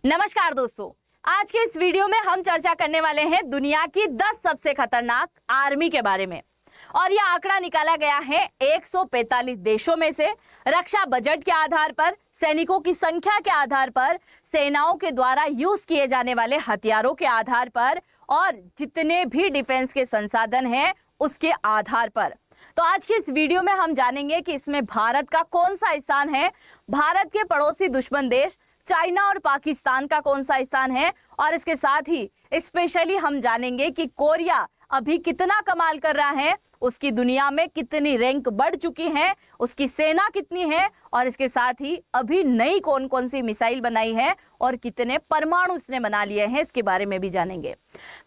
नमस्कार दोस्तों, आज के इस वीडियो में हम चर्चा करने वाले हैं दुनिया की 10 सबसे खतरनाक आर्मी के बारे में। और यह आंकड़ा निकाला गया है 145 देशों में से, रक्षा बजट के आधार पर, सैनिकों की संख्या के आधार पर, सेनाओं के द्वारा यूज किए जाने वाले हथियारों के आधार पर और जितने भी डिफेंस के संसाधन हैं उसके आधार पर। तो आज की इस वीडियो में हम जानेंगे कि इसमें भारत का कौन सा स्थान है, भारत के पड़ोसी दुश्मन देश चाइना और पाकिस्तान का कौन सा स्थान है, और इसके साथ ही स्पेशली हम जानेंगे कि कोरिया अभी कितना कमाल कर रहा है, उसकी दुनिया में कितनी रैंक बढ़ चुकी है, उसकी सेना कितनी है, और इसके साथ ही अभी नई कौन कौन सी मिसाइल बनाई है और कितने परमाणु उसने बना लिए हैं, इसके बारे में भी जानेंगे।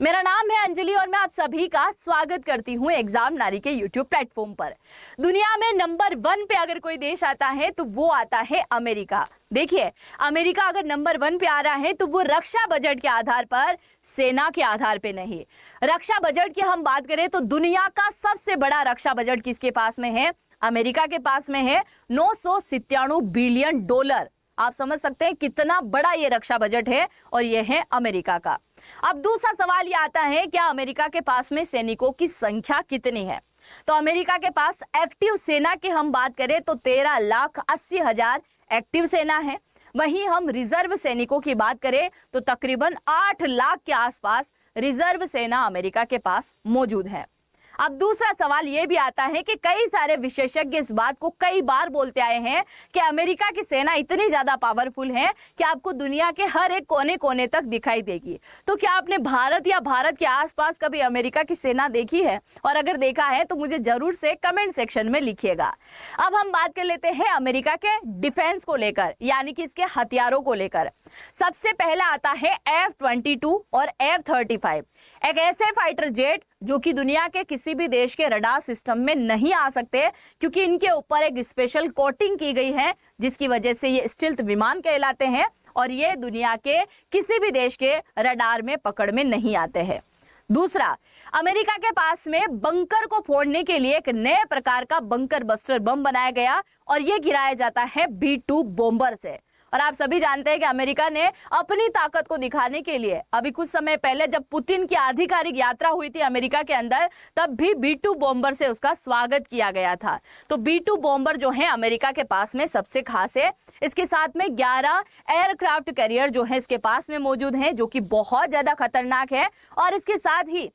मेरा नाम है अंजलि और मैं आप सभी का स्वागत करती हूँ एग्जाम नारी के यूट्यूब प्लेटफॉर्म पर। दुनिया में नंबर 1 पे अगर कोई देश आता है तो वो आता है अमेरिका। देखिए, अमेरिका अगर नंबर 1 पे आ रहा है तो वो रक्षा बजट के आधार पर, सेना के आधार पे नहीं। रक्षा बजट की हम बात करें तो दुनिया का सबसे बड़ा रक्षा बजट किसके पास में है? अमेरिका के पास में है, 997 बिलियन डॉलर। आप समझ सकते हैं कितना बड़ा ये रक्षा बजट है, और ये है अमेरिका का। अब दूसरा सवाल ये आता है, क्या अमेरिका के पास में सैनिकों की संख्या कितनी है? तो अमेरिका के पास एक्टिव सेना की हम बात करें तो 13,80,000 एक्टिव सेना है। वहीं हम रिजर्व सैनिकों की बात करें तो तकरीबन 8 लाख के आसपास रिजर्व सेना अमेरिका के पास मौजूद है। अब दूसरा सवाल यह भी आता है कि कई सारे विशेषज्ञ इस बात को कई बार बोलते आए हैं कि अमेरिका की सेना इतनी ज्यादा पावरफुल है कि आपको दुनिया के हर एक कोने कोने तक दिखाई देगी। तो क्या आपने भारत या भारत के आसपास कभी अमेरिका की सेना देखी है? और अगर देखा है तो मुझे जरूर से कमेंट सेक्शन में लिखिएगा। अब हम बात कर लेते हैं अमेरिका के डिफेंस को लेकर, यानी कि इसके हथियारों को लेकर। सबसे पहला आता है F-22 और F-35, एक ऐसे फाइटर जेट जो कि दुनिया के किसी भी देश के रडार सिस्टम में नहीं आ सकते, क्योंकि इनके ऊपर एक स्पेशल कोटिंग की गई है जिसकी वजह से ये स्टिल्थ विमान कहलाते हैं और ये दुनिया के किसी भी देश के रडार में पकड़ में नहीं आते हैं। दूसरा, अमेरिका के पास में बंकर को फोड़ने के लिए एक नए प्रकार का बंकर बस्टर बम बनाया गया और ये गिराया जाता है B-2 बॉम्बर से। और आप सभी जानते हैं कि अमेरिका ने अपनी ताकत को दिखाने के लिए अभी कुछ समय पहले जब पुतिन की आधिकारिक यात्रा हुई थी अमेरिका के अंदर, तब भी B-2 बॉम्बर से उसका स्वागत किया गया था। तो B-2 बॉम्बर जो है अमेरिका के पास में सबसे खास है। इसके साथ में 11 एयरक्राफ्ट कैरियर जो है इसके पास में मौजूद हैं, जो कि बहुत ज्यादा खतरनाक है। और इसके साथ ही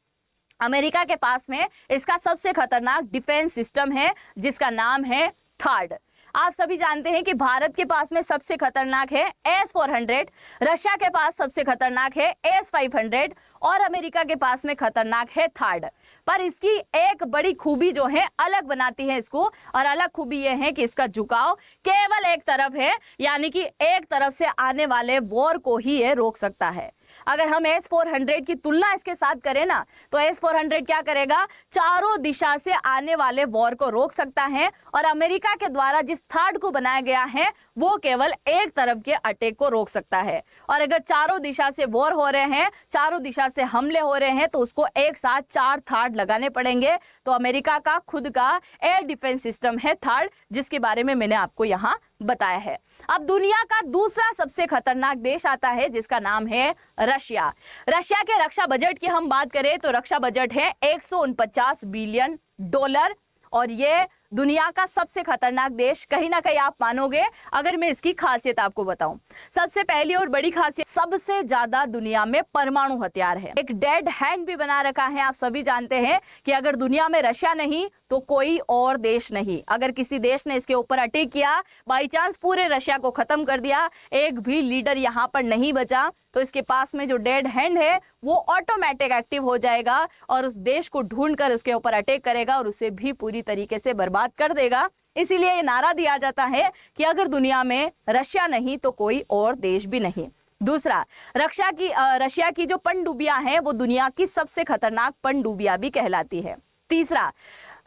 अमेरिका के पास में इसका सबसे खतरनाक डिफेंस सिस्टम है जिसका नाम है थार्ड। आप सभी जानते हैं कि भारत के पास में सबसे खतरनाक है S-400, रशिया के पास सबसे खतरनाक है S-500 और अमेरिका के पास में खतरनाक है थार्ड। पर इसकी एक बड़ी खूबी जो है अलग बनाती है इसको, और अलग खूबी यह है कि इसका झुकाव केवल एक तरफ है, यानी कि एक तरफ से आने वाले वॉर को ही ये रोक सकता है। अगर हम S-400 की तुलना इसके साथ करें ना, तो S-400 क्या करेगा? चारों दिशा से आने वाले वॉर को रोक सकता है, और अमेरिका के द्वारा जिस थार्ड को बनाया गया है वो केवल एक तरफ के अटैक को रोक सकता है। और अगर चारों दिशा से वॉर हो रहे हैं, चारों दिशा से हमले हो रहे हैं, तो उसको एक साथ 4 थार्ड लगाने पड़ेंगे। तो अमेरिका का खुद का एयर डिफेंस सिस्टम है थार्ड, जिसके बारे में मैंने आपको यहाँ बताया है। अब दुनिया का दूसरा सबसे खतरनाक देश आता है जिसका नाम है रशिया। रशिया के रक्षा बजट की हम बात करें तो रक्षा बजट है 149 बिलियन डॉलर, और ये दुनिया का सबसे खतरनाक देश कहीं ना कहीं आप मानोगे अगर मैं इसकी खासियत आपको बताऊं। सबसे पहली और बड़ी खासियत, सबसे ज्यादा दुनिया में परमाणु हथियार है। एक डेड हैंड भी बना रखा है। आप सभी जानते हैं कि अगर दुनिया में रशिया नहीं तो कोई और देश नहीं। अगर किसी देश ने इसके ऊपर अटैक किया, बाई चांस पूरे रशिया को खत्म कर दिया, एक भी लीडर यहाँ पर नहीं बचा, तो इसके पास में जो डेड हैंड है वो ऑटोमेटिक एक्टिव हो जाएगा और उस देश को ढूंढकर उसके ऊपर अटैक करेगा और उसे भी पूरी तरीके से बर्बाद कर देगा। इसीलिए ये नारा दिया जाता है कि अगर दुनिया में रशिया नहीं तो कोई और देश भी नहीं। दूसरा, रशिया की जो पनडुब्बियां हैं वो दुनिया की सबसे खतरनाक पनडुब्बियां भी कहलाती है। तीसरा,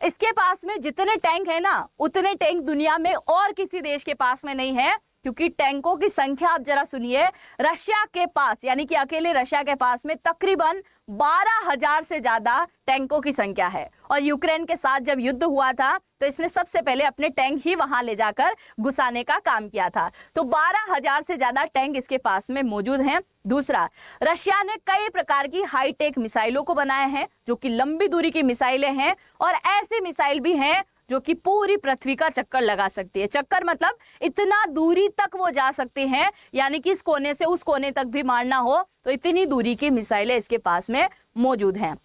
इसके पास में जितने टैंक है ना, उतने टैंक दुनिया में और किसी देश के पास में नहीं है। क्योंकि टैंकों की संख्या आप जरा सुनिए, रशिया के पास यानी कि अकेले रशिया के पास में तकरीबन 12,000 से ज्यादा टैंकों की संख्या है। और यूक्रेन के साथ जब युद्ध हुआ था तो इसने सबसे पहले अपने टैंक ही वहां ले जाकर घुसाने का काम किया था। तो 12,000 से ज्यादा टैंक इसके पास में मौजूद हैं। दूसरा, रशिया ने कई प्रकार की हाईटेक मिसाइलों को बनाए हैं जो कि लंबी दूरी की मिसाइलें हैं, और ऐसी मिसाइल भी हैं जो कि पूरी पृथ्वी का चक्कर लगा सकती है। चक्कर मतलब इतना दूरी तक वो जा सकती हैं, यानी कि इस कोने से उस कोने तक भी मारना हो तो इतनी दूरी की मिसाइलें इसके पास में मौजूद हैं।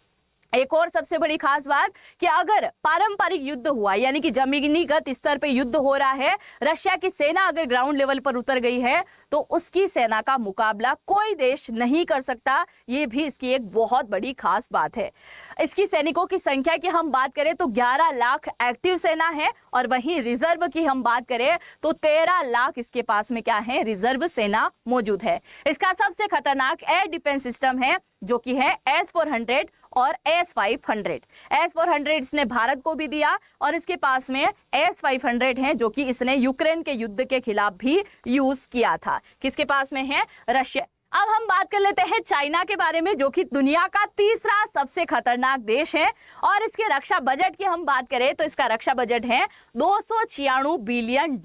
एक और सबसे बड़ी खास बात कि अगर पारंपरिक युद्ध हुआ यानी कि जमीनीगत स्तर पे युद्ध हो रहा है, रशिया की सेना अगर ग्राउंड लेवल पर उतर गई है तो उसकी सेना का मुकाबला कोई देश नहीं कर सकता। ये भी इसकी एक बहुत बड़ी खास बात है। इसकी सैनिकों की संख्या की हम बात करें तो 11 लाख एक्टिव सेना है, और वहीं रिजर्व की हम बात करें तो 13 लाख इसके पास में क्या है, रिजर्व सेना मौजूद है। इसका सबसे खतरनाक एयर डिफेंस सिस्टम है जो कि है S-400 और S-500। S-400 इसने भारत को भी दिया, और इसके पास में S-500 है जो कि इसने यूक्रेन के युद्ध के खिलाफ भी यूज किया था। किसके पास में है, रशिया। अब हम बात कर लेते हैं चाइना के बारे में, जो कि दुनिया का तीसरा सबसे खतरनाक देश है। और इसके रक्षा बजट की हम बात करें तो इसका रक्षा बजट है $296 बिलियन।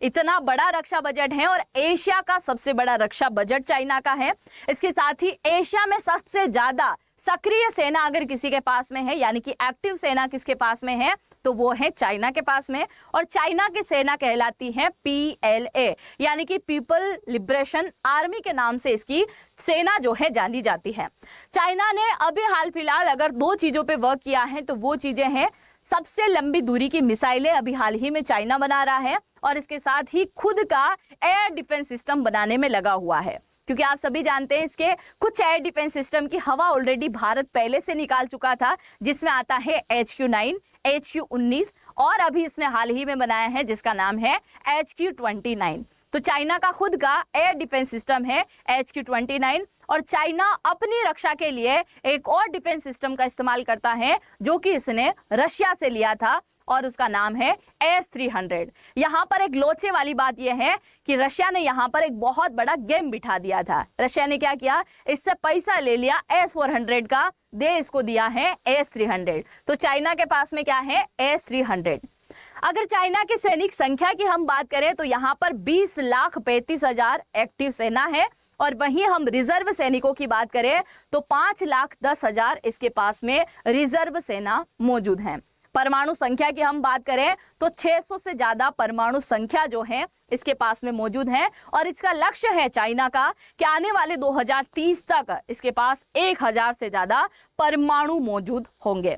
इतना बड़ा रक्षा बजट है, और एशिया का सबसे बड़ा रक्षा बजट चाइना का है। इसके साथ ही एशिया में सबसे ज्यादा सक्रिय सेना अगर किसी के पास में है यानी कि एक्टिव सेना किसके पास में है तो वो है चाइना के पास में। और चाइना की सेना कहलाती है PLA यानी कि पीपल लिबरेशन आर्मी के नाम से इसकी सेना जो है जानी जाती है। चाइना ने अभी हाल फिलहाल अगर 2 चीजों पे वर्क किया है तो वो चीजें हैं, सबसे लंबी दूरी की मिसाइलें अभी हाल ही में चाइना बना रहा है, और इसके साथ ही खुद का एयर डिफेंस सिस्टम बनाने में लगा हुआ है। क्योंकि आप सभी जानते हैं इसके कुछ एयर डिफेंस सिस्टम की हवा ऑलरेडी भारत पहले से निकाल चुका था, जिसमें आता है HQ-9, HQ-19, और अभी इसने हाल ही में बनाया है जिसका नाम है HQ-29। तो चाइना का खुद का एयर डिफेंस सिस्टम है HQ-29, और चाइना अपनी रक्षा के लिए एक और डिफेंस सिस्टम का इस्तेमाल करता है जो कि इसने रशिया से लिया था, और उसका नाम है S-300। यहाँ पर एक लोचे वाली बात यह है कि रशिया ने यहाँ पर एक बहुत बड़ा गेम बिठा दिया था। रशिया ने क्या किया, इससे पैसा ले लिया S-400 का, दे इसको दिया है S-300। तो चाइना के पास में क्या है, S-300। अगर चाइना की सैनिक संख्या की हम बात करें तो यहाँ पर 20,35,000 एक्टिव सेना है, और वहीं हम रिजर्व सैनिकों की बात करें तो 5,10,000 इसके पास में रिजर्व सेना मौजूद है। परमाणु संख्या की हम बात करें तो 600 से ज्यादा परमाणु संख्या जो है इसके पास में मौजूद है, और इसका लक्ष्य है चाइना का कि आने वाले 2030 तक इसके पास 1,000 से ज्यादा परमाणु मौजूद होंगे।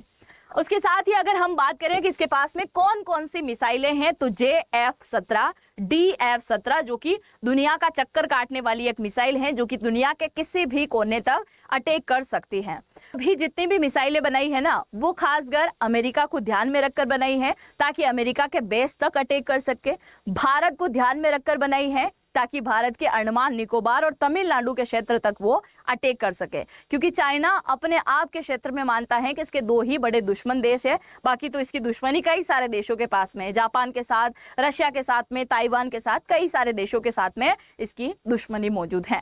उसके साथ ही अगर हम बात करें कि इसके पास में कौन कौन सी मिसाइलें हैं तो JF-17, DF-17 जो कि दुनिया का चक्कर काटने वाली एक मिसाइल है जो कि दुनिया के किसी भी कोने तक अटैक कर सकती है। अभी जितनी भी मिसाइलें बनाई है ना वो खासकर अमेरिका को ध्यान में रखकर बनाई है ताकि अमेरिका के बेस तक अटैक कर सके। भारत को ध्यान में रखकर बनाई है ताकि भारत के अंडमान निकोबार और तमिलनाडु के क्षेत्र तक वो अटैक कर सके, क्योंकि चाइना अपने आप के क्षेत्र में मानता है कि इसके 2 ही बड़े दुश्मन देश है, बाकी तो इसकी दुश्मनी कई सारे देशों के पास में है, जापान के साथ, रशिया के साथ में, ताइवान के साथ, कई सारे देशों के साथ में इसकी दुश्मनी मौजूद है।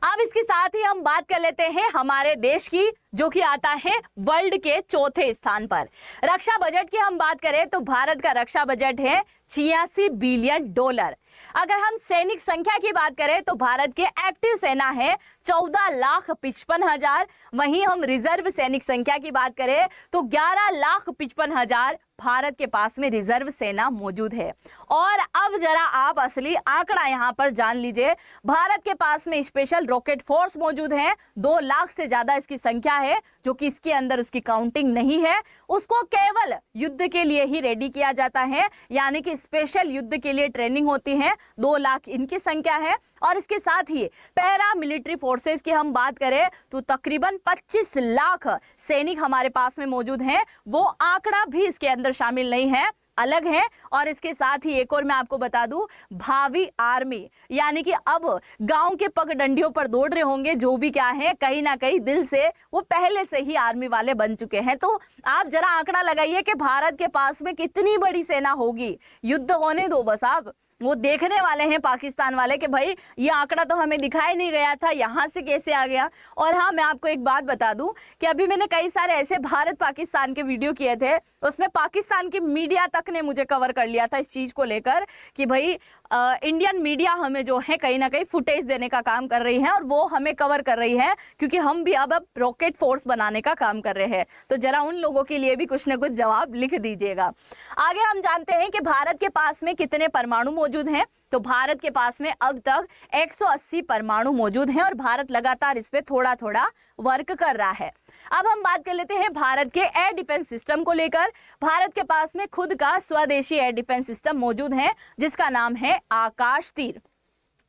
अब इसके साथ ही हम बात कर लेते हैं हमारे देश की, जो कि आता है वर्ल्ड के 4थे स्थान पर। रक्षा बजट की हम बात करें तो भारत का रक्षा बजट है $86 बिलियन। अगर हम सैनिक संख्या की बात करें तो भारत के एक्टिव सेना है 14,55,000। वहीं हम रिजर्व सैनिक संख्या की बात करें तो 11,55,000 भारत के पास में रिजर्व सेना मौजूद है। और अब जरा आप असली आंकड़ा यहां पर जान लीजिए। भारत के पास में स्पेशल रॉकेट फोर्स मौजूद है, 2 लाख से ज्यादा इसकी संख्या है, जो कि इसके अंदर उसकी काउंटिंग नहीं है। उसको केवल युद्ध के लिए ही रेडी किया जाता है, यानी कि स्पेशल युद्ध के लिए ट्रेनिंग होती है। 2 लाख इनकी संख्या है। और इसके साथ ही पैरा मिलिट्री फोर्सेस की हम बात करें तो तकरीबन 25 लाख सैनिक हमारे पास में मौजूद हैं। वो आंकड़ा भी इसके अंदर शामिल नहीं है, अलग है। और इसके साथ ही एक और मैं आपको बता दूं, भावी आर्मी यानी कि अब गांव के पगडंडियों पर दौड़ रहे होंगे जो भी क्या है, कहीं ना कहीं दिल से वो पहले से ही आर्मी वाले बन चुके हैं। तो आप जरा आंकड़ा लगाइए कि भारत के पास में कितनी बड़ी सेना होगी। युद्ध होने दो बस आप, वो देखने वाले हैं पाकिस्तान वाले कि भाई ये आंकड़ा तो हमें दिखाई नहीं गया था, यहाँ से कैसे आ गया। और हाँ, मैं आपको एक बात बता दूं कि अभी मैंने कई सारे ऐसे भारत पाकिस्तान के वीडियो किए थे, उसमें पाकिस्तान की मीडिया तक ने मुझे कवर कर लिया था इस चीज़ को लेकर कि भाई इंडियन मीडिया हमें जो है कहीं ना कहीं फुटेज देने का काम कर रही है और वो हमें कवर कर रही है, क्योंकि हम भी अब रॉकेट फोर्स बनाने का काम कर रहे हैं। तो जरा उन लोगों के लिए भी कुछ ना कुछ जवाब लिख दीजिएगा। आगे हम जानते हैं कि भारत के पास में कितने परमाणु मौजूद हैं। तो भारत के पास में अब तक 180 परमाणु मौजूद हैं और भारत लगातार इस पे थोड़ा थोड़ा वर्क कर रहा है। अब हम बात कर लेते हैं भारत के एयर डिफेंस सिस्टम को लेकर। भारत के पास में खुद का स्वदेशी एयर डिफेंस सिस्टम मौजूद है जिसका नाम है आकाश तीर,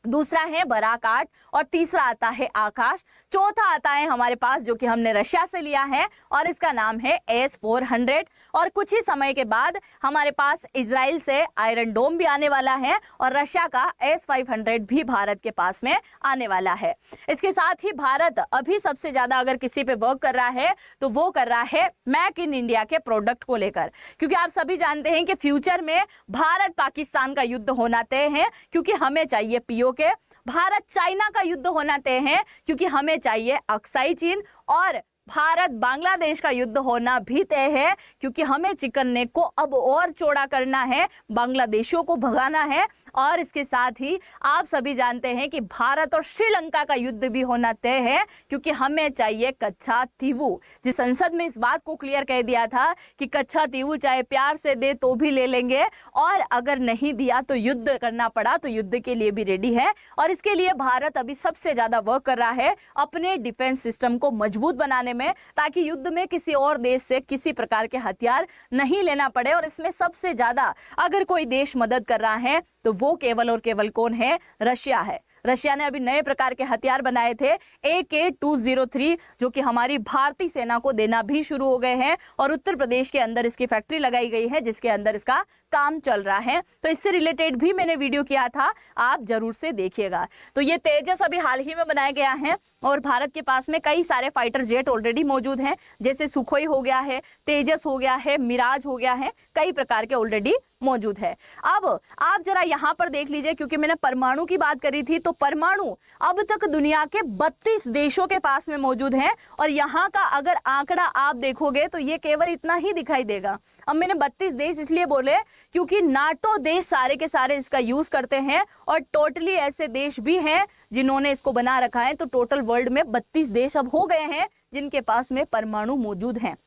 दूसरा है बराकाट और तीसरा आता है आकाश, चौथा आता है हमारे पास जो कि हमने रशिया से लिया है और इसका नाम है S-400। और कुछ ही समय के बाद हमारे पास इजराइल से आयरन डोम भी आने वाला है और रशिया का S-500 भी भारत के पास में आने वाला है। इसके साथ ही भारत अभी सबसे ज्यादा अगर किसी पे वर्क कर रहा है तो वो कर रहा है मेक इन इंडिया के प्रोडक्ट को लेकर, क्योंकि आप सभी जानते हैं कि फ्यूचर में भारत पाकिस्तान का युद्ध होना तय है, क्योंकि हमें चाहिए पीओके। भारत चाइना का युद्ध होना तय है क्योंकि हमें चाहिए अक्साई चीन, और भारत बांग्लादेश का युद्ध होना भी तय है क्योंकि हमें चिकन नेक को अब और चौड़ा करना है, बांग्लादेशियों को भगाना है। और इसके साथ ही आप सभी जानते हैं कि भारत और श्रीलंका का युद्ध भी होना तय है क्योंकि हमें चाहिए कच्छा तीवू। जिस संसद में इस बात को क्लियर कह दिया था कि कच्छा तीवू चाहे प्यार से दे तो भी ले लेंगे, और अगर नहीं दिया तो युद्ध करना पड़ा तो युद्ध के लिए भी रेडी है। और इसके लिए भारत अभी सबसे ज्यादा वर्क कर रहा है अपने डिफेंस सिस्टम को मजबूत बनाने में, ताकि युद्ध में किसी और देश से किसी प्रकार के हथियार नहीं लेना पड़े। और इसमें सबसे ज्यादा अगर कोई देश मदद कर रहा है तो वो केवल और केवल कौन है? रशिया है। रशिया ने अभी नए प्रकार के हथियार बनाए थे AK-203 जो कि हमारी भारतीय सेना को देना भी शुरू हो गए हैं और उत्तर प्रदेश के अंदर इसकी फैक्ट्री लगाई गई है जिसके अंदर इसका काम चल रहा है। तो इससे रिलेटेड भी मैंने वीडियो किया था, आप जरूर से देखिएगा। तो ये तेजस अभी हाल ही में बनाया गया है और भारत के पास में कई सारे फाइटर जेट ऑलरेडी मौजूद हैं, जैसे सुखोई हो गया है, तेजस हो गया है, मिराज हो गया है, कई प्रकार के ऑलरेडी मौजूद है। अब आप जरा यहाँ पर देख लीजिए, क्योंकि मैंने परमाणु की बात करी थी, तो परमाणु अब तक दुनिया के 32 देशों के पास में मौजूद है और यहाँ का अगर आंकड़ा आप देखोगे तो ये केवल इतना ही दिखाई देगा। अब मैंने 32 देश इसलिए बोले क्योंकि नाटो देश सारे के सारे इसका यूज करते हैं और टोटली ऐसे देश भी हैं जिन्होंने इसको बना रखा है। तो टोटल वर्ल्ड में 32 देश अब हो गए हैं जिनके पास में परमाणु मौजूद हैं।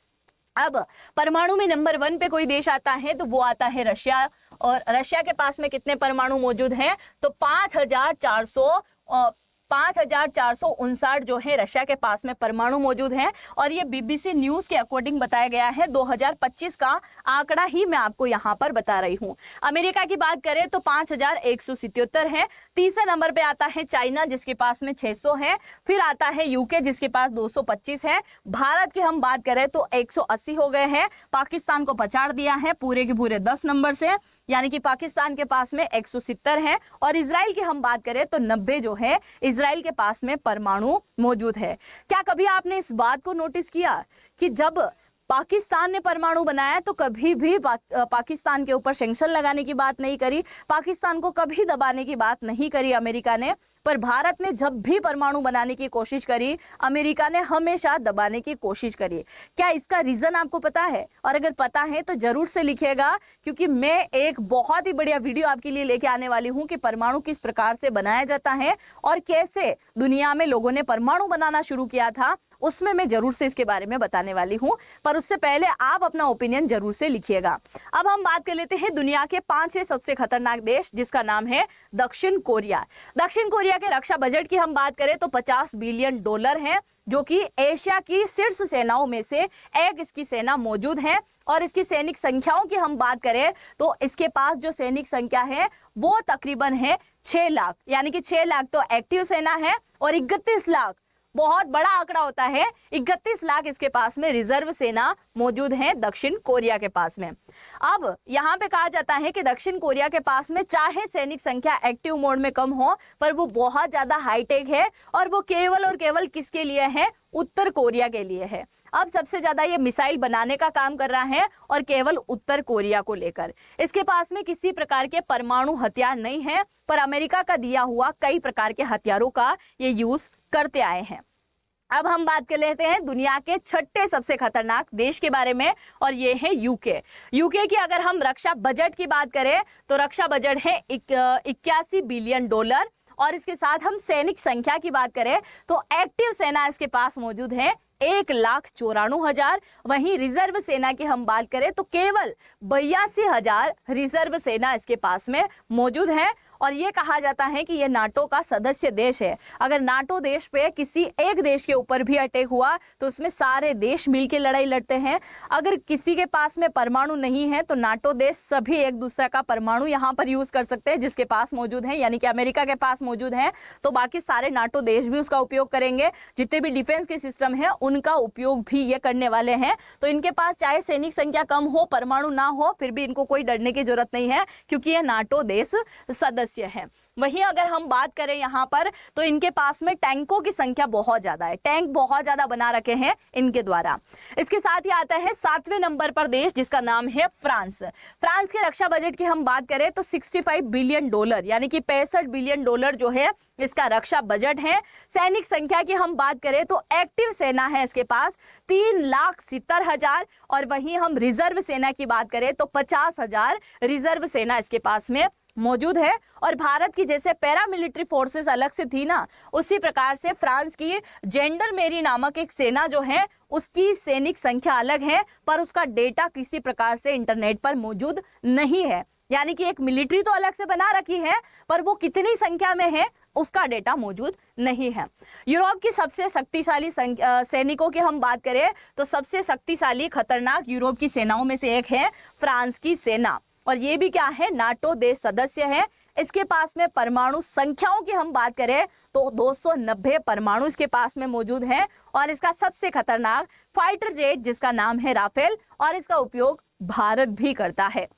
अब परमाणु में नंबर 1 पे कोई देश आता है तो वो आता है रशिया। और रशिया के पास में कितने परमाणु मौजूद हैं? तो 5,459 जो है रशिया के पास में परमाणु मौजूद हैं। और ये BBC न्यूज के अकॉर्डिंग बताया गया है, 2025 का आंकड़ा ही मैं आपको यहाँ पर बता रही हूँ। अमेरिका की बात करें तो 5,177 है। तीसरे नंबर पे आता है चाइना जिसके पास में 600 है। फिर आता है यूके जिसके पास 225 है। भारत की हम बात करें तो 180 हो गए हैं। पाकिस्तान को पछाड़ दिया है पूरे के पूरे 10 नंबर से, यानी कि पाकिस्तान के पास में 170 है। और इजराइल की हम बात करें तो 90 जो है इजराइल के पास में परमाणु मौजूद है। क्या कभी आपने इस बात को नोटिस किया कि जब पाकिस्तान ने परमाणु बनाया तो कभी भी पाकिस्तान के ऊपर सैंक्शन लगाने की बात नहीं करी, पाकिस्तान को कभी दबाने की बात नहीं करी अमेरिका ने। पर भारत ने जब भी परमाणु बनाने की कोशिश करी, अमेरिका ने हमेशा दबाने की कोशिश करी। क्या इसका रीजन आपको पता है? और अगर पता है तो जरूर से लिखिएगा, क्योंकि मैं एक बहुत ही बढ़िया वीडियो आपके लिए लेके आने वाली हूँ कि परमाणु किस प्रकार से बनाया जाता है और कैसे दुनिया में लोगों ने परमाणु बनाना शुरू किया था, उसमें मैं जरूर से इसके बारे में बताने वाली हूं। पर उससे पहले आप अपना ओपिनियन जरूर से लिखिएगा। अब हम बात कर लेते हैं दुनिया के 5वें सबसे खतरनाक देश जिसका नाम है दक्षिण कोरिया। दक्षिण कोरिया के रक्षा बजट की हम बात करें तो $50 बिलियन है, जो कि एशिया की शीर्ष सेनाओं में से एक इसकी सेना मौजूद है। और इसकी सैनिक संख्याओं की हम बात करें तो इसके पास जो सैनिक संख्या है वो तकरीबन है 6 लाख, यानी कि 6 लाख तो एक्टिव सेना है और 31 लाख, बहुत बड़ा आंकड़ा होता है, 31 लाख इसके पास में रिजर्व सेना मौजूद है दक्षिण कोरिया के पास में। अब यहाँ पे कहा जाता है कि दक्षिण कोरिया के पास में चाहे सैनिक संख्या एक्टिव मोड में कम हो, पर वो बहुत ज्यादा हाईटेक है और वो केवल और केवल किसके लिए है? उत्तर कोरिया के लिए है। अब सबसे ज्यादा ये मिसाइल बनाने का काम कर रहा है और केवल उत्तर कोरिया को लेकर। इसके पास में किसी प्रकार के परमाणु हथियार नहीं है, पर अमेरिका का दिया हुआ कई प्रकार के हथियारों का ये यूज करते आए हैं। अब हम बात कर लेते हैं दुनिया के छठे सबसे खतरनाक देश के बारे में, और ये है यूके। यूके की अगर हम रक्षा बजट की बात करें तो रक्षा बजट है 81 बिलियन डॉलर, और इसके साथ हम सैनिक संख्या की बात करें तो एक्टिव सेना इसके पास मौजूद है 1,94,000। वहीं रिजर्व सेना की हम बात करें तो केवल 82,000 रिजर्व सेना इसके पास में मौजूद है। और ये कहा जाता है कि ये नाटो का सदस्य देश है। अगर नाटो देश पे किसी एक देश के ऊपर भी अटैक हुआ तो उसमें सारे देश मिलकर लड़ाई लड़ते हैं। अगर किसी के पास में परमाणु नहीं है तो नाटो देश सभी एक दूसरे का परमाणु यहाँ पर यूज कर सकते हैं, जिसके पास मौजूद है, यानी कि अमेरिका के पास मौजूद है तो बाकी सारे नाटो देश भी उसका उपयोग करेंगे। जितने भी डिफेंस के सिस्टम है उनका उपयोग भी ये करने वाले हैं। तो इनके पास चाहे सैनिक संख्या कम हो, परमाणु ना हो, फिर भी इनको कोई डरने की जरूरत नहीं है, क्योंकि ये नाटो देश सदस्य है। वहीं अगर हम बात करें यहाँ पर तो इनके पास में टैंकों की संख्या बहुत ज्यादा है, टैंक बहुत ज्यादा बना रखे हैं इनके द्वारा। इसके साथ ही आता है 7वें नंबर पर देश जिसका नाम है फ्रांस। फ्रांस के रक्षा बजट की हम बात करें तो 65 बिलियन डॉलर यानी कि 65 बिलियन डॉलर जो है इसका रक्षा बजट है। सैनिक संख्या की हम बात करें तो एक्टिव सेना है इसके पास 3,70,000, और वहीं हम रिजर्व सेना की बात करें तो 50,000 रिजर्व सेना इसके पास में मौजूद है। और भारत की जैसे पैरामिलिट्री फोर्सेस अलग से थी ना, उसी प्रकार से फ्रांस की जेंडरमेरी नामक एक सेना जो है उसकी सैनिक संख्या अलग है, पर उसका डेटा किसी प्रकार से इंटरनेट पर मौजूद नहीं है। यानी कि एक मिलिट्री तो अलग से बना रखी है, पर वो कितनी संख्या में है उसका डेटा मौजूद नहीं है। यूरोप की सबसे शक्तिशाली सैनिकों की हम बात करें तो सबसे शक्तिशाली खतरनाक यूरोप की सेनाओं में से एक है फ्रांस की सेना, और ये भी क्या है, नाटो देश सदस्य है। इसके पास में परमाणु संख्याओं की हम बात करें तो 290 परमाणु इसके पास में मौजूद है, और इसका सबसे खतरनाक फाइटर जेट जिसका नाम है राफेल, और इसका उपयोग भारत भी करता है।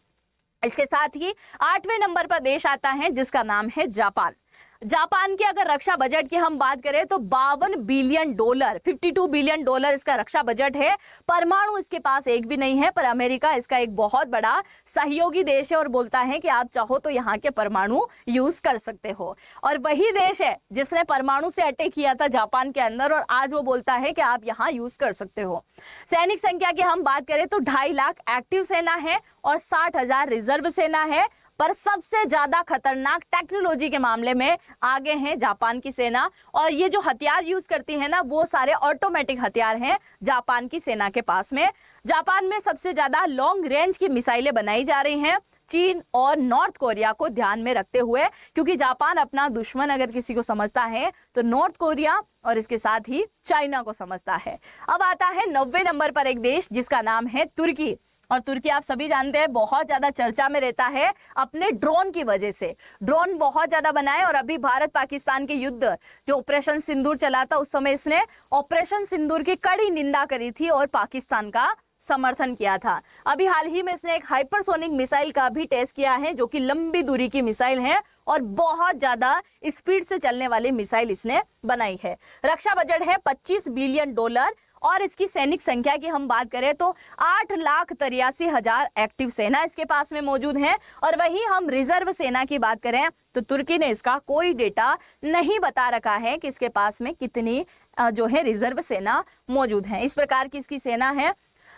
इसके साथ ही 8वें नंबर पर देश आता है जिसका नाम है जापान। जापान के अगर रक्षा बजट की हम बात करें तो 52 बिलियन डॉलर 52 बिलियन डॉलर इसका रक्षा बजट है। परमाणु इसके पास एक भी नहीं है, पर अमेरिका इसका एक बहुत बड़ा सहयोगी देश है और बोलता है कि आप चाहो तो यहाँ के परमाणु यूज कर सकते हो। और वही देश है जिसने परमाणु से अटैक किया था जापान के अंदर, और आज वो बोलता है कि आप यहाँ यूज कर सकते हो। सैनिक संख्या की हम बात करें तो 2.5 लाख एक्टिव सेना है और 60,000 रिजर्व सेना है, पर सबसे ज्यादा खतरनाक टेक्नोलॉजी के मामले में आगे है जापान की सेना। और ये जो हथियार यूज करती है ना, वो सारे ऑटोमेटिक हथियार हैं जापान की सेना के पास में। जापान में सबसे ज्यादा लॉन्ग रेंज की मिसाइलें बनाई जा रही हैं चीन और नॉर्थ कोरिया को ध्यान में रखते हुए, क्योंकि जापान अपना दुश्मन अगर किसी को समझता है तो नॉर्थ कोरिया और इसके साथ ही चाइना को समझता है। अब आता है 90वें नंबर पर एक देश जिसका नाम है तुर्की। और तुर्की आप सभी जानते हैं बहुत ज्यादा चर्चा में रहता है अपने ड्रोन की वजह से। ड्रोन बहुत ज्यादा बनाए, और अभी भारत पाकिस्तान के युद्ध जो ऑपरेशन सिंदूर चला था उस समय इसने ऑपरेशन सिंदूर की कड़ी निंदा करी थी और पाकिस्तान का समर्थन किया था। अभी हाल ही में इसने एक हाइपरसोनिक मिसाइल का भी टेस्ट किया है जो कि लंबी दूरी की मिसाइल है और बहुत ज्यादा स्पीड से चलने वाली मिसाइल इसने बनाई है। रक्षा बजट है 25 बिलियन डॉलर, और इसकी सैनिक संख्या की हम बात करें तो 8,83,000 एक्टिव सेना इसके पास में मौजूद है। और वहीं हम रिजर्व सेना की बात करें तो तुर्की ने इसका कोई डेटा नहीं बता रखा है कि इसके पास में कितनी जो है रिजर्व सेना मौजूद है। इस प्रकार की इसकी सेना है।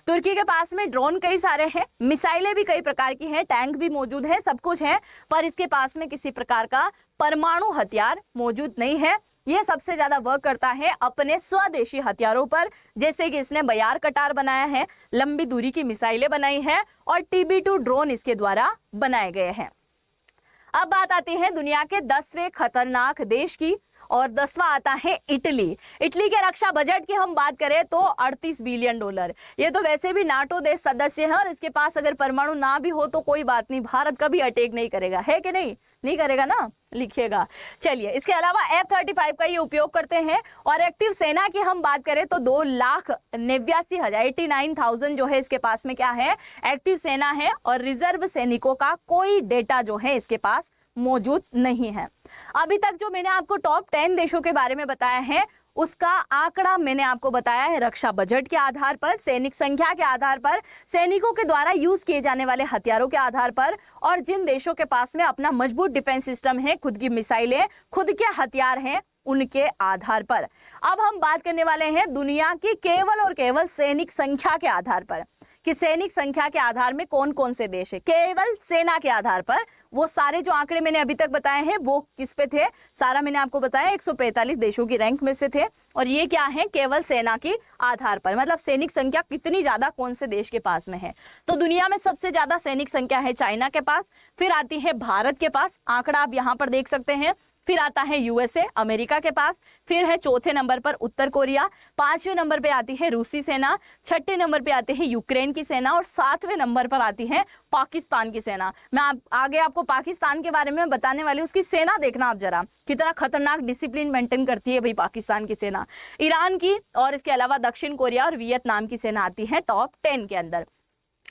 तुर्की के पास में ड्रोन कई सारे हैं, मिसाइलें भी कई प्रकार की हैं, टैंक भी मौजूद है, सब कुछ है, पर इसके पास में किसी प्रकार का परमाणु हथियार मौजूद नहीं है। ये सबसे ज्यादा वर्क करता है अपने स्वदेशी हथियारों पर, जैसे कि इसने बयार कटार बनाया है, लंबी दूरी की मिसाइलें बनाई हैं और TB2 ड्रोन इसके द्वारा बनाए गए हैं। अब बात आती है दुनिया के 10वें खतरनाक देश की, और 10वां आता है इटली। इटली के रक्षा बजट की हम बात करें तो 38 बिलियन डॉलर। ये तो वैसे भी नाटो देश सदस्य है, और इसके पास अगर परमाणु ना भी हो तो कोई बात नहीं, भारत कभी अटैक नहीं करेगा, है कि नहीं? नहीं करेगा ना, लिखिएगा। चलिए, इसके अलावा F-35 का ये उपयोग करते हैं। और एक्टिव सेना की हम बात करें तो 2,89,000 89,000 जो है इसके पास में क्या है, एक्टिव सेना है। और रिजर्व सैनिकों का कोई डेटा जो है इसके पास मौजूद नहीं है। अभी तक जो मैंने आपको टॉप 10 देशों के बारे में बताया है उसका आंकड़ा मैंने आपको बताया है रक्षा बजट के आधार पर, सैनिक संख्या के आधार पर, सैनिकों के द्वारा यूज किए जाने वाले हथियारों के आधार पर, और जिन देशों के पास में अपना मजबूत डिफेंस सिस्टम है, खुद की मिसाइलें, खुद के हथियार हैं, उनके आधार पर। अब हम बात करने वाले हैं दुनिया की केवल और केवल सैनिक संख्या के आधार पर, कि सैनिक संख्या के आधार में कौन कौन से देश है, केवल सेना के आधार पर। वो सारे जो आंकड़े मैंने अभी तक बताए हैं वो किस पे थे, सारा मैंने आपको बताया 145 देशों की रैंक में से थे, और ये क्या है, केवल सेना के आधार पर, मतलब सैनिक संख्या कितनी ज्यादा कौन से देश के पास में है। तो दुनिया में सबसे ज्यादा सैनिक संख्या है चाइना के पास, फिर आती है भारत के पास, आंकड़ा आप यहाँ पर देख सकते हैं, फिर आता है यूएसए अमेरिका के पास, फिर है चौथे नंबर पर उत्तर कोरिया, पांचवें नंबर पे आती है रूसी सेना, छठे नंबर पे आती है यूक्रेन की सेना, और सातवें नंबर पर आती है पाकिस्तान की सेना। मैं आगे आपको पाकिस्तान के बारे में बताने वाली, उसकी सेना देखना आप जरा, कितना खतरनाक डिसिप्लिन मेंटेन करती है भाई पाकिस्तान की सेना। ईरान की और इसके अलावा दक्षिण कोरिया और वियतनाम की सेना आती है टॉप 10 के अंदर।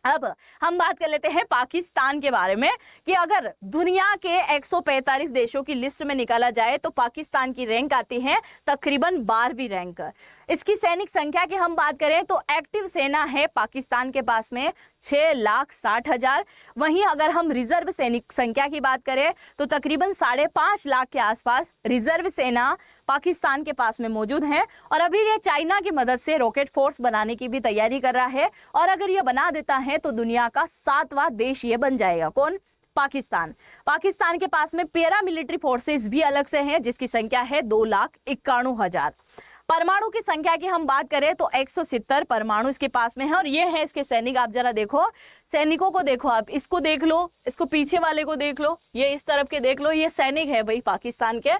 अब हम बात कर लेते हैं पाकिस्तान के बारे में, कि अगर दुनिया के 145 देशों की लिस्ट में निकाला जाए तो पाकिस्तान की रैंक आती है तकरीबन 12वीं रैंक। इसकी सैनिक संख्या की हम बात करें तो एक्टिव सेना है पाकिस्तान के पास में 6,60,000। वहीं अगर हम रिजर्व सैनिक संख्या की बात करें तो तकरीबन 5.5 लाख के आसपास रिजर्व सेना पाकिस्तान के पास में मौजूद है। और अभी ये चाइना की मदद से रॉकेट फोर्स बनाने की भी तैयारी कर रहा है, और अगर ये बना देता है तो दुनिया का 7वां देश ये बन जाएगा। कौन? पाकिस्तान। पाकिस्तान के पास में पैरा मिलिट्री फोर्सेस भी अलग से हैं, जिसकी संख्या है 2,91,000। परमाणु की संख्या की हम बात करें तो 170 परमाणु इसके पास में है, और ये है इसके सैनिक। आप जरा देखो, सैनिकों को देखो, आप इसको देख लो, इसको पीछे वाले को देख लो, ये इस तरफ के देख लो, ये सैनिक है भाई पाकिस्तान के।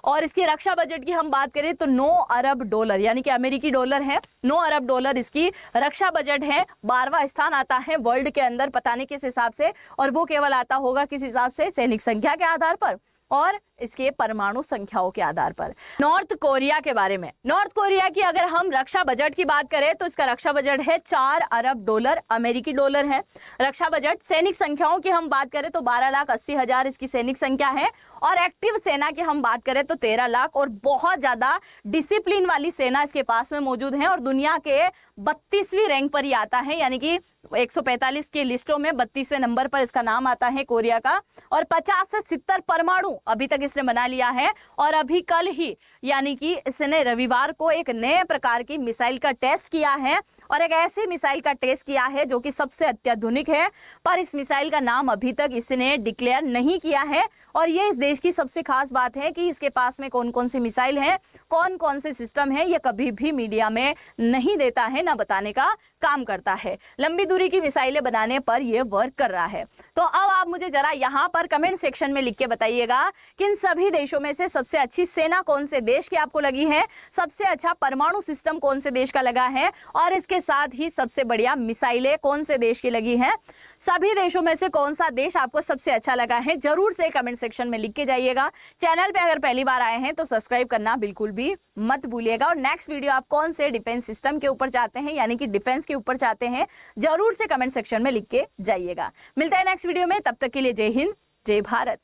और इसकी रक्षा बजट की हम बात करें तो 9 अरब डॉलर यानी कि अमेरिकी डॉलर है, 9 अरब डॉलर इसकी रक्षा बजट है। 12वां स्थान आता है वर्ल्ड के अंदर, पता नहीं किस हिसाब से, और वो केवल आता होगा किस हिसाब से, सैनिक संख्या के आधार पर और इसके परमाणु संख्याओं के आधार पर। नॉर्थ कोरिया के बारे में, नॉर्थ कोरिया की अगर हम रक्षा बजट की बात करें तो इसका रक्षा बजट है 4 अरब डॉलर, अमेरिकी डॉलर है रक्षा बजट। सैनिक संख्याओं की हम बात करें तो 12,80,000 इसकी सैनिक संख्या है, और एक्टिव सेना की हम बात करें तो 13 लाख, और बहुत ज्यादा डिसिप्लिन वाली सेना इसके पास में मौजूद है, और दुनिया के 32वीं रैंक पर ही आता है, यानी कि 145 की लिस्टों में 32वें नंबर पर इसका नाम आता है कोरिया का। और 50 से 70 परमाणु अभी तक इसने बना लिया है, और अभी कल ही यानी कि इसने रविवार को एक नए प्रकार की मिसाइल का टेस्ट किया है, और एक ऐसी मिसाइल का टेस्ट किया है जो कि सबसे अत्याधुनिक है, पर इस मिसाइल का नाम अभी तक इसने डिक्लेयर नहीं किया है। और ये इस देश की सबसे खास बात है कि इसके पास में कौन कौन सी मिसाइल है, कौन कौन से सिस्टम है, ये कभी भी मीडिया में नहीं देता है, ना बताने का काम करता है। लंबी दूरी की मिसाइलें बनाने पर यह वर्क कर रहा है। तो अब आप मुझे जरा यहाँ पर कमेंट सेक्शन में लिख के बताइएगा कि इन सभी देशों में से सबसे अच्छी सेना कौन से देश की आपको लगी है, सबसे अच्छा परमाणु सिस्टम कौन से देश का लगा है, और इसके साथ ही सबसे बढ़िया मिसाइलें कौन से देश की लगी हैं। सभी देशों में से कौन सा देश आपको सबसे अच्छा लगा है, जरूर से कमेंट सेक्शन में लिख के जाइएगा। चैनल पे अगर पहली बार आए हैं तो सब्सक्राइब करना बिल्कुल भी मत भूलिएगा। और नेक्स्ट वीडियो आप कौन से डिफेंस सिस्टम के ऊपर चाहते हैं, यानी कि डिफेंस के ऊपर चाहते हैं, जरूर से कमेंट सेक्शन में लिख के जाइएगा। मिलता है नेक्स्ट वीडियो में, तब तक के लिए जय हिंद, जय भारत।